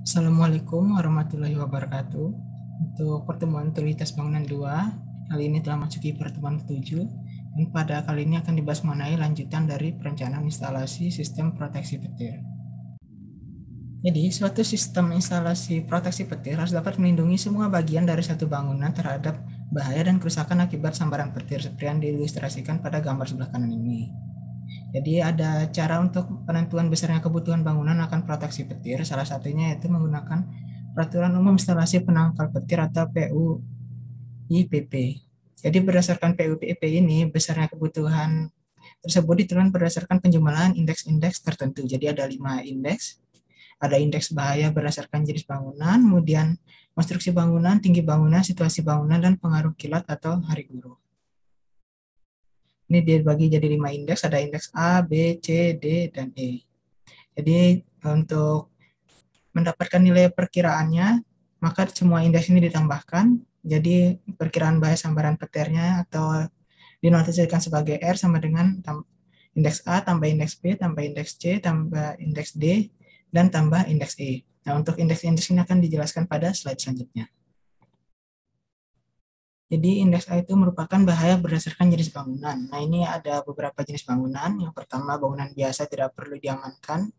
Assalamualaikum warahmatullahi wabarakatuh. Untuk pertemuan utilitas bangunan 2, kali ini telah masuki pertemuan ke-7, dan pada kali ini akan dibahas mengenai lanjutan dari perencanaan instalasi sistem proteksi petir. Jadi, suatu sistem instalasi proteksi petir harus dapat melindungi semua bagian dari satu bangunan terhadap bahaya dan kerusakan akibat sambaran petir, seperti yang diilustrasikan pada gambar sebelah kanan ini. Jadi ada cara untuk penentuan besarnya kebutuhan bangunan akan proteksi petir. Salah satunya yaitu menggunakan Peraturan Umum Instalasi Penangkal Petir atau PUIPP. Jadi berdasarkan PUIPP ini, besarnya kebutuhan tersebut ditentukan berdasarkan penjumlahan indeks-indeks tertentu. Jadi ada 5 indeks. Ada indeks bahaya berdasarkan jenis bangunan, kemudian konstruksi bangunan, tinggi bangunan, situasi bangunan, dan pengaruh kilat atau hari guru. Ini dibagi jadi 5 indeks, ada indeks A, B, C, D, dan E. Jadi untuk mendapatkan nilai perkiraannya, maka semua indeks ini ditambahkan. Jadi perkiraan bahaya sambaran petirnya atau dinotiskan sebagai R sama dengan indeks A tambah indeks B tambah indeks C tambah indeks D dan tambah indeks E. Nah, untuk indeks-indeks ini akan dijelaskan pada slide selanjutnya. Jadi indeks A itu merupakan bahaya berdasarkan jenis bangunan. Nah, ini ada beberapa jenis bangunan. Yang pertama, bangunan biasa tidak perlu diamankan.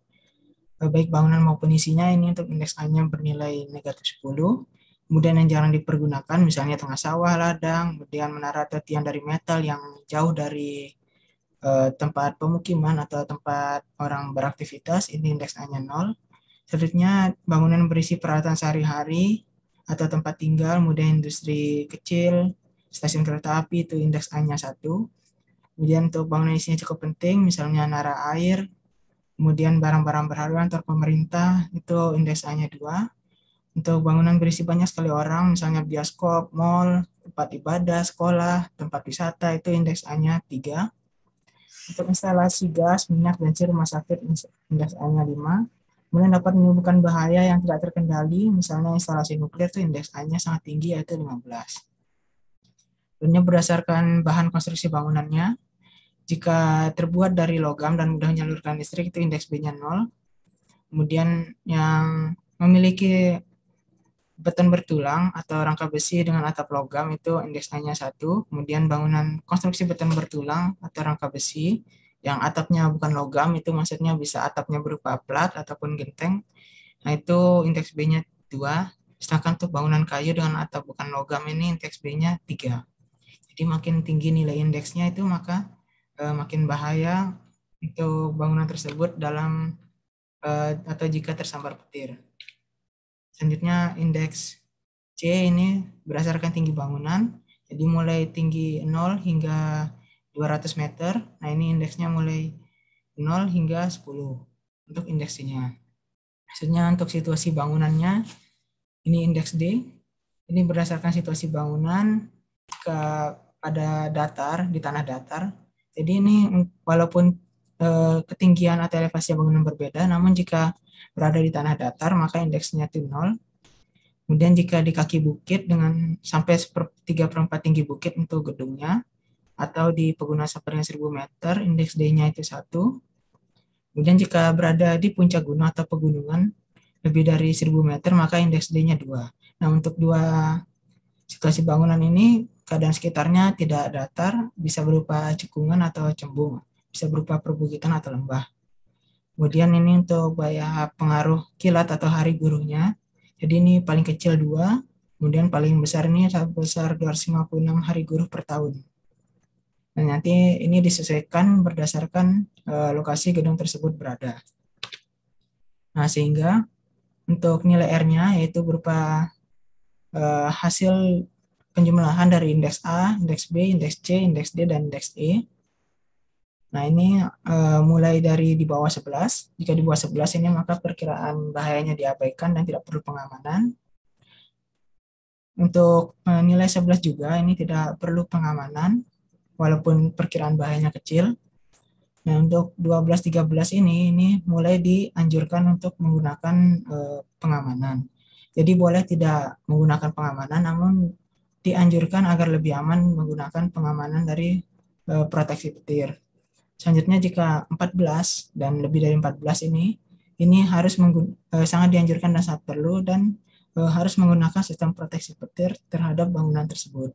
Baik bangunan maupun isinya, ini untuk indeks A-nya bernilai negatif 10. Kemudian yang jarang dipergunakan, misalnya tengah sawah, ladang, kemudian menara atau tiang dari metal yang jauh dari tempat pemukiman atau tempat orang beraktivitas, ini indeks A-nya 0. Selanjutnya, bangunan berisi peralatan sehari-hari atau tempat tinggal, kemudian industri kecil, stasiun kereta api, itu indeks A-nya 1. Kemudian untuk bangunan isinya cukup penting, misalnya nara air, kemudian barang-barang berharga antar pemerintah, itu indeks A-nya 2. Untuk bangunan berisi banyak sekali orang, misalnya bioskop, mall, tempat ibadah, sekolah, tempat wisata, itu indeks A-nya 3. Untuk instalasi gas, minyak, bensin, rumah sakit, indeks A-nya 5. Kemudian dapat menimbulkan bahaya yang tidak terkendali, misalnya instalasi nuklir, itu indeks A-nya sangat tinggi, yaitu 15. Tentunya berdasarkan bahan konstruksi bangunannya, jika terbuat dari logam dan mudah menyalurkan listrik, itu indeks B-nya 0. Kemudian yang memiliki beton bertulang atau rangka besi dengan atap logam, itu indeks A-nya 1. Kemudian bangunan konstruksi beton bertulang atau rangka besi yang atapnya bukan logam, itu maksudnya bisa atapnya berupa plat ataupun genteng. Nah, itu indeks B-nya 2. Sedangkan untuk bangunan kayu dengan atap bukan logam ini indeks B-nya 3. Jadi makin tinggi nilai indeksnya itu maka makin bahaya itu bangunan tersebut dalam atau jika tersambar petir. Selanjutnya indeks C ini berdasarkan tinggi bangunan. Jadi mulai tinggi 0 hingga 200 meter. Nah, ini indeksnya mulai 0 hingga 10 untuk indeksnya. Maksudnya untuk situasi bangunannya, ini indeks D. Ini berdasarkan situasi bangunan ke pada datar, di tanah datar. Jadi ini walaupun ketinggian atau elevasi bangunan berbeda, namun jika berada di tanah datar, maka indeksnya itu 0. Kemudian jika di kaki bukit dengan sampai 3/4 tinggi bukit untuk gedungnya, atau di pegunungan sampai 1000 meter, indeks D-nya itu 1. Kemudian jika berada di puncak gunung atau pegunungan lebih dari 1000 meter, maka indeks D-nya 2. Nah, untuk dua situasi bangunan ini, keadaan sekitarnya tidak datar, bisa berupa cekungan atau cembung, bisa berupa perbukitan atau lembah. Kemudian ini untuk bahaya pengaruh kilat atau hari gurunya. Jadi ini paling kecil 2, kemudian paling besar ini sebesar 256 hari guru per tahun. Nah, nanti ini disesuaikan berdasarkan lokasi gedung tersebut berada. Nah, sehingga untuk nilai R-nya yaitu berupa hasil penjumlahan dari indeks A, indeks B, indeks C, indeks D, dan indeks E. Nah, ini mulai dari di bawah 11. Jika di bawah 11 ini maka perkiraan bahayanya diabaikan dan tidak perlu pengamanan. Untuk nilai 11 juga ini tidak perlu pengamanan walaupun perkiraan bahayanya kecil. Nah, untuk 12 13 ini mulai dianjurkan untuk menggunakan pengamanan. Jadi boleh tidak menggunakan pengamanan, namun dianjurkan agar lebih aman menggunakan pengamanan dari proteksi petir. Selanjutnya jika 14 dan lebih dari 14 ini ini sangat dianjurkan dan sangat perlu, dan harus menggunakan sistem proteksi petir terhadap bangunan tersebut.